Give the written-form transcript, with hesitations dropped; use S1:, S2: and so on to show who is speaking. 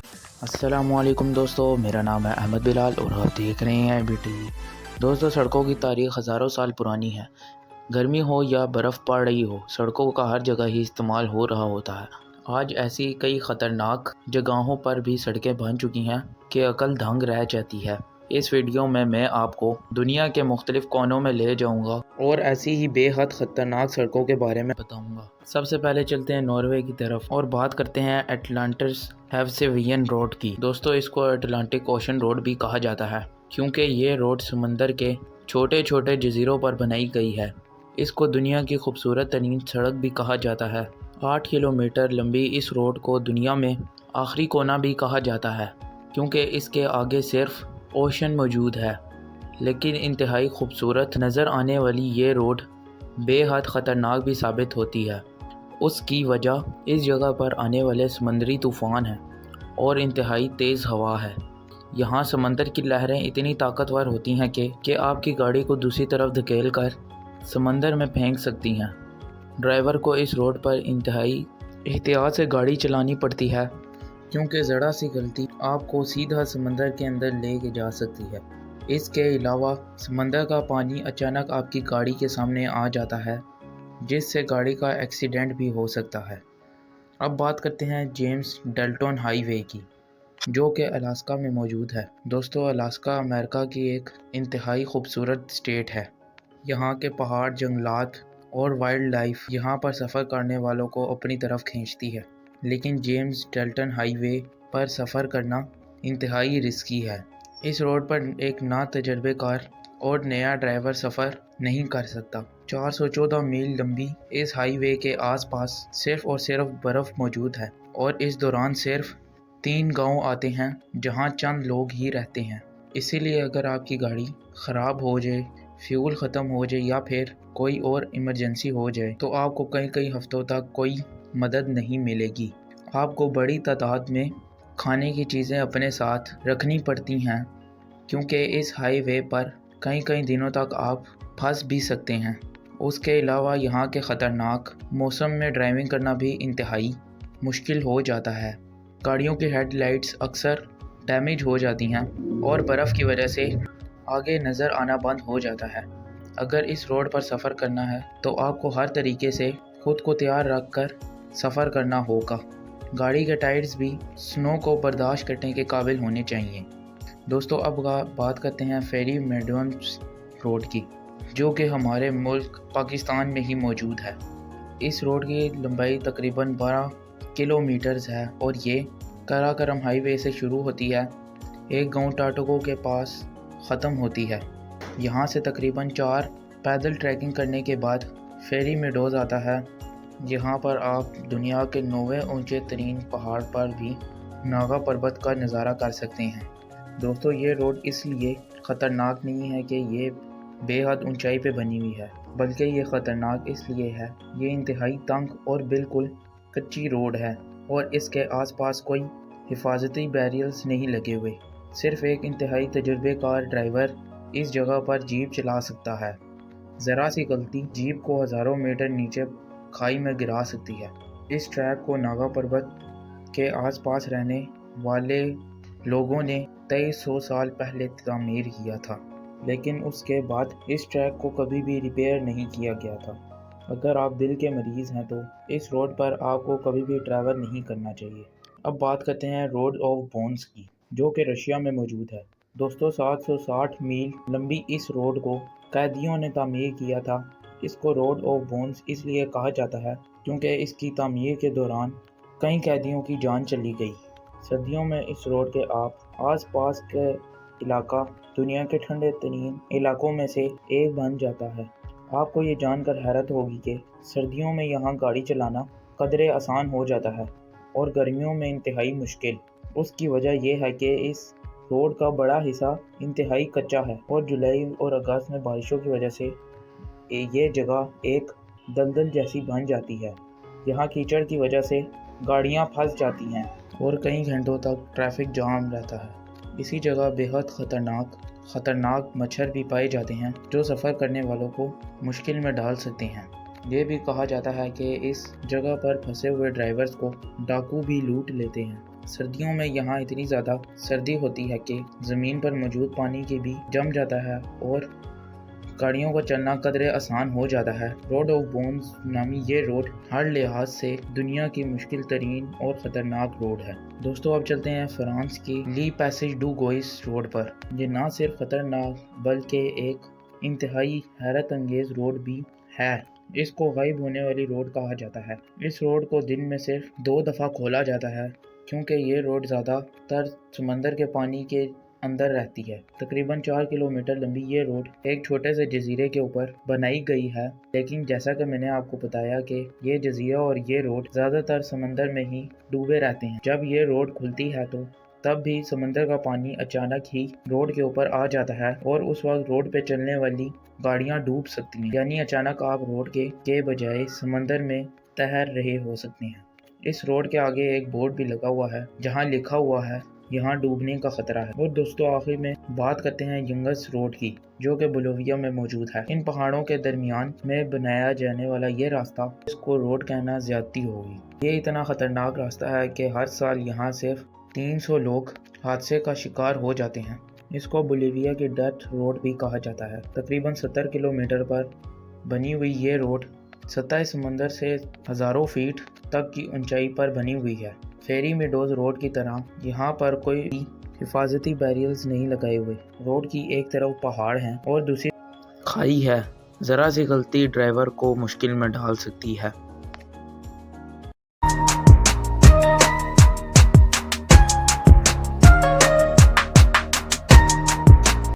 S1: السلام علیکم دوستو، میرا نام ہے احمد بلال اور آپ دیکھ رہے ہیں بی ٹی وی۔ دوستو، سڑکوں کی تاریخ ہزاروں سال پرانی ہے۔ گرمی ہو یا برف پڑ رہی ہو، سڑکوں کا ہر جگہ ہی استعمال ہو رہا ہوتا ہے۔ آج ایسی کئی خطرناک جگہوں پر بھی سڑکیں بن چکی ہیں کہ عقل دنگ رہ جاتی ہے۔ اس ویڈیو میں آپ کو دنیا کے مختلف کونوں میں لے جاؤں گا اور ایسی ہی بے حد خطرناک سڑکوں کے بارے میں بتاؤں گا۔ سب سے پہلے چلتے ہیں ناروے کی طرف اور بات کرتے ہیں اٹلانٹس ہیوسیوین روڈ کی۔ دوستو، اس کو اٹلانٹک اوشن روڈ بھی کہا جاتا ہے کیونکہ یہ روڈ سمندر کے چھوٹے چھوٹے جزیروں پر بنائی گئی ہے۔ اس کو دنیا کی خوبصورت ترین سڑک بھی کہا جاتا ہے۔ 8 کلومیٹر لمبی اس روڈ کو دنیا میں آخری کونا بھی کہا جاتا ہے کیونکہ اس کے آگے صرف اوشن موجود ہے۔ لیکن انتہائی خوبصورت نظر آنے والی یہ روڈ بے حد خطرناک بھی ثابت ہوتی ہے۔ اس کی وجہ اس جگہ پر آنے والے سمندری طوفان ہیں اور انتہائی تیز ہوا ہے۔ یہاں سمندر کی لہریں اتنی طاقتور ہوتی ہیں کہ آپ کی گاڑی کو دوسری طرف دھکیل کر سمندر میں پھینک سکتی ہیں۔ ڈرائیور کو اس روڈ پر انتہائی احتیاط سے گاڑی چلانی پڑتی ہے کیونکہ ذرا سی غلطی آپ کو سیدھا سمندر کے اندر لے کے جا سکتی ہے۔ اس کے علاوہ سمندر کا پانی اچانک آپ کی گاڑی کے سامنے آ جاتا ہے جس سے گاڑی کا ایکسیڈنٹ بھی ہو سکتا ہے۔ اب بات کرتے ہیں جیمز ڈلٹن ہائی وے کی، جو کہ الاسکا میں موجود ہے۔ دوستو، الاسکا امریکہ کی ایک انتہائی خوبصورت اسٹیٹ ہے۔ یہاں کے پہاڑ، جنگلات اور وائلڈ لائف یہاں پر سفر کرنے والوں کو اپنی طرف کھینچتی ہے۔ لیکن جیمز ڈلٹن ہائی وے پر سفر کرنا انتہائی رسکی ہے۔ اس روڈ پر ایک ناتجربہ کار اور نیا ڈرائیور سفر نہیں کر سکتا۔ 414 میل لمبی اس ہائی وے کے آس پاس صرف اور صرف برف موجود ہے اور اس دوران صرف 3 گاؤں آتے ہیں جہاں چند لوگ ہی رہتے ہیں۔ اسی لیے اگر آپ کی گاڑی خراب ہو جائے، فیول ختم ہو جائے یا پھر کوئی اور ایمرجنسی ہو جائے تو آپ کو کئی ہفتوں تک کوئی مدد نہیں ملے گی۔ آپ کو بڑی تعداد میں کھانے کی چیزیں اپنے ساتھ رکھنی پڑتی ہیں کیونکہ اس ہائی وے پر کئی دنوں تک آپ پھنس بھی سکتے ہیں۔ اس کے علاوہ یہاں کے خطرناک موسم میں ڈرائیونگ کرنا بھی انتہائی مشکل ہو جاتا ہے۔ گاڑیوں کی ہیڈ لائٹس اکثر ڈیمیج ہو جاتی ہیں اور برف کی وجہ سے آگے نظر آنا بند ہو جاتا ہے۔ اگر اس روڈ پر سفر کرنا ہے تو آپ کو ہر طریقے سے خود کو تیار رکھ کر سفر کرنا ہوگا۔ گاڑی کے ٹائرز بھی سنو کو برداشت کرنے کے قابل ہونے چاہیے۔ دوستو، اب بات کرتے ہیں فیری میڈونز روڈ کی، جو کہ ہمارے ملک پاکستان میں ہی موجود ہے۔ اس روڈ کی لمبائی تقریباً 12 کلومیٹرز ہے اور یہ کراکرم ہائی وے سے شروع ہوتی ہے، ایک گاؤں ٹاٹوگو کے پاس ختم ہوتی ہے۔ یہاں سے تقریباً 4 پیدل ٹریکنگ کرنے کے بعد فیری میڈوز آتا ہے۔ یہاں پر آپ دنیا کے 9ویں اونچے ترین پہاڑ پر بھی ناگا پربت کا نظارہ کر سکتے ہیں۔ دوستو، یہ روڈ اس لیے خطرناک نہیں ہے کہ یہ بے حد اونچائی پہ بنی ہوئی ہے، بلکہ یہ خطرناک اس لیے ہے یہ انتہائی تنگ اور بالکل کچی روڈ ہے اور اس کے آس پاس کوئی حفاظتی بیریئرز نہیں لگے ہوئے۔ صرف ایک انتہائی تجربے کار ڈرائیور اس جگہ پر جیپ چلا سکتا ہے۔ ذرا سی غلطی جیپ کو ہزاروں میٹر نیچے کھائی میں گرا سکتی ہے۔ اس ٹریک کو ناگا پربت کے آس پاس رہنے والے لوگوں نے 2300 سال پہلے تعمیر کیا تھا، لیکن اس کے بعد اس ٹریک کو کبھی بھی ریپیئر نہیں کیا گیا تھا۔ اگر آپ دل کے مریض ہیں تو اس روڈ پر آپ کو کبھی بھی ٹریول نہیں کرنا چاہیے۔ اب بات کرتے ہیں روڈ آف بونز کی، جو کہ رشیا میں موجود ہے۔ دوستو، 760 میل لمبی اس روڈ کو قیدیوں نے تعمیر کیا تھا۔ اس کو روڈ آف بونز اس لیے کہا جاتا ہے کیونکہ اس کی تعمیر کے دوران کئی قیدیوں کی جان چلی گئی۔ سردیوں میں اس روڈ کے آس پاس کے علاقہ دنیا کے ٹھنڈے ترین علاقوں میں سے ایک بن جاتا ہے۔ آپ کو یہ جان کر حیرت ہوگی کہ سردیوں میں یہاں گاڑی چلانا قدرے آسان ہو جاتا ہے اور گرمیوں میں انتہائی مشکل۔ اس کی وجہ یہ ہے کہ اس روڈ کا بڑا حصہ انتہائی کچا ہے اور جولائی اور اگست میں بارشوں کی وجہ سے یہ جگہ ایک دلدل جیسی بن جاتی ہے۔ یہاں کیچڑ کی وجہ سے گاڑیاں پھنس جاتی ہیں اور کئی گھنٹوں تک ٹریفک جام رہتا ہے۔ اسی جگہ بے حد خطرناک مچھر بھی پائے جاتے ہیں جو سفر کرنے والوں کو مشکل میں ڈال سکتے ہیں۔ یہ بھی کہا جاتا ہے کہ اس جگہ پر پھنسے ہوئے ڈرائیورز کو ڈاکو بھی لوٹ لیتے ہیں۔ سردیوں میں یہاں اتنی زیادہ سردی ہوتی ہے کہ زمین پر موجود پانی کے بھی جم جاتا ہے اور گاڑیوں کا چلنا قدرے آسان ہو جاتا ہے۔ روڈ آف بونز نامی یہ روڈ ہر لحاظ سے دنیا کی مشکل ترین اور خطرناک روڈ ہے۔ دوستو اب چلتے ہیں فرانس کی لی پیسیج ڈو گوئس روڈ پر۔ یہ نہ صرف خطرناک بلکہ ایک انتہائی حیرت انگیز روڈ بھی ہے۔ اس کو غائب ہونے والی روڈ کہا جاتا ہے۔ اس روڈ کو دن میں صرف 2 دفعہ کھولا جاتا ہے کیونکہ یہ روڈ زیادہ تر سمندر کے پانی کے اندر رہتی ہے۔ تقریباً 4 کلومیٹر لمبی یہ روڈ ایک چھوٹے سے جزیرے کے اوپر بنائی گئی ہے، لیکن جیسا کہ میں نے آپ کو بتایا کہ یہ جزیرہ اور یہ روڈ زیادہ تر سمندر میں ہی ڈوبے رہتے ہیں۔ جب یہ روڈ کھلتی ہے تو تب بھی سمندر کا پانی اچانک ہی روڈ کے اوپر آ جاتا ہے اور اس وقت روڈ پہ چلنے والی گاڑیاں ڈوب سکتی ہیں، یعنی اچانک آپ روڈ کے بجائے سمندر میں تیر رہے ہو سکتے ہیں۔ اس روڈ کے آگے ایک بورڈ بھی لگا ہوا ہے جہاں لکھا ہوا ہے یہاں ڈوبنے کا خطرہ ہے۔ اور دوستو آخر میں بات کرتے ہیں ینگس روڈ کی جو کہ بولیویا میں موجود ہے۔ ان پہاڑوں کے درمیان میں بنایا جانے والا یہ راستہ، اس کو روڈ کہنا زیادتی ہوگی۔ یہ اتنا خطرناک راستہ ہے کہ ہر سال یہاں صرف 300 لوگ حادثے کا شکار ہو جاتے ہیں۔ اس کو بولیویا کی ڈیتھ روڈ بھی کہا جاتا ہے۔ تقریباً 70 کلومیٹر پر بنی ہوئی یہ روڈ سطح سمندر سے ہزاروں فیٹ تک کی اونچائی پر بنی ہوئی ہے۔ فیری میڈوز روڈ کی طرح یہاں پر کوئی حفاظتی بیریئرز نہیں لگائے ہوئے۔ روڈ کی ایک طرف پہاڑ ہیں اور دوسری کھائی ہے۔ ذرا سی غلطی ڈرائیور کو مشکل میں ڈال سکتی ہے۔